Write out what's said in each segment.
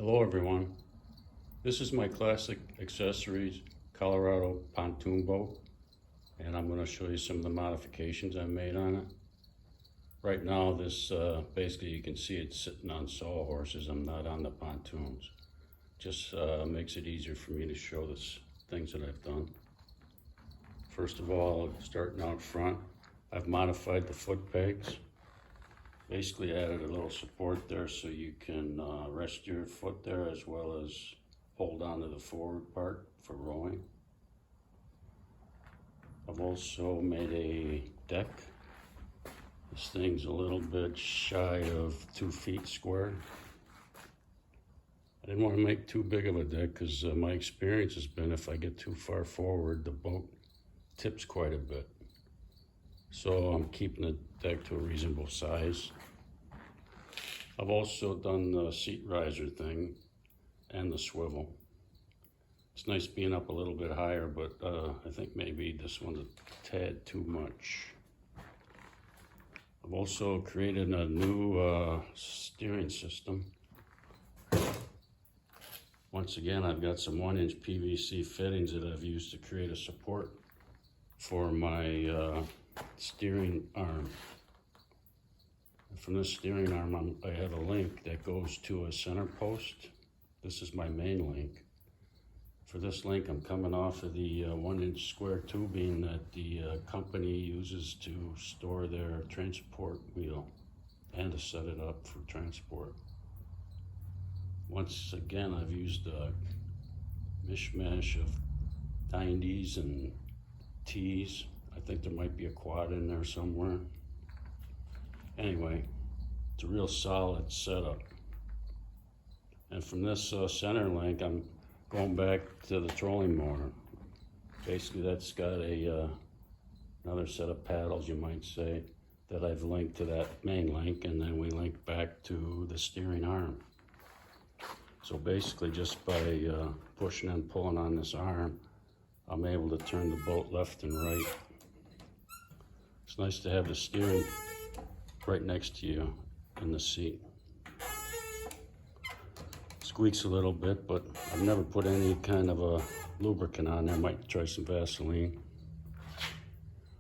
Hello everyone, this is my classic accessories Colorado pontoon boat, and I'm going to show you some of the modifications I made on it. Right now this basically you can see it's sitting on sawhorses. I'm not on the pontoons. Just makes it easier for me to show the things that I've done. First of all, starting out front, I've modified the foot pegs. Basically added a little support there so you can rest your foot there as well as hold on to the forward part for rowing. I've also made a deck. This thing's a little bit shy of 2 feet square. I didn't want to make too big of a deck because my experience has been if I get too far forward, the boat tips quite a bit. So I'm keeping the deck to a reasonable size. I've also done the seat riser thing and the swivel. It's nice being up a little bit higher, but I think maybe this one's a tad too much. I've also created a new steering system. Once again, I've got some 1-inch PVC fittings that I've used to create a support for my steering arm. From this steering arm, I have a link that goes to a center post. This is my main link. For this link, I'm coming off of the 1-inch square tubing that the company uses to store their transport wheel and to set it up for transport. Once again, I've used a mishmash of 90s and T's. I think there might be a quad in there somewhere. Anyway, it's a real solid setup. And from this center link, I'm going back to the trolling motor. Basically, that's got another set of paddles, you might say, that I've linked to that main link, and then we link back to the steering arm. So basically, just by pushing and pulling on this arm, I'm able to turn the boat left and right. It's nice to have the steering right next to you in the seat. Squeaks a little bit, but I've never put any kind of a lubricant on there. Might try some Vaseline.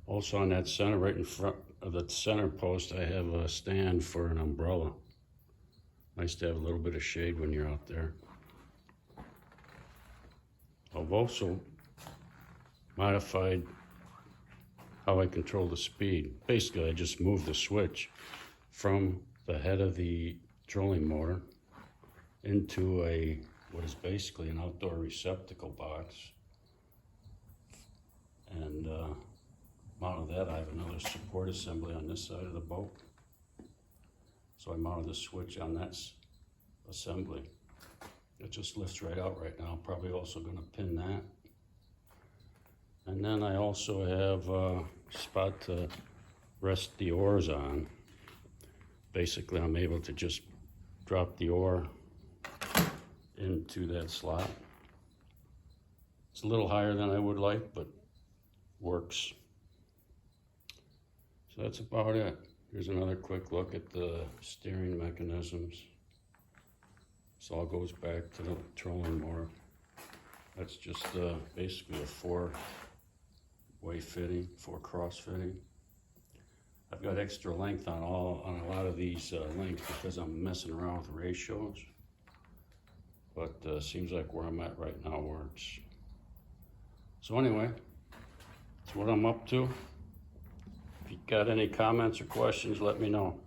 Also on that center, right in front of the center post, I have a stand for an umbrella. Nice to have a little bit of shade when you're out there. I've also modified how I control the speed. Basically, I just move the switch from the head of the trolling motor into what is basically an outdoor receptacle box. And mounted that, I have another support assembly on this side of the boat. So I mounted the switch on that assembly. It just lifts right out right now. I'm probably also going to pin that. And then I also have a spot to rest the oars on. Basically, I'm able to just drop the oar into that slot. It's a little higher than I would like, but works. So that's about it. Here's another quick look at the steering mechanisms. This all goes back to the trolling motor. That's just basically a 4-way fitting, 4-cross fitting. I've got extra length on a lot of these links because I'm messing around with ratios. But seems like where I'm at right now works. So anyway, that's what I'm up to. If you got any comments or questions, let me know.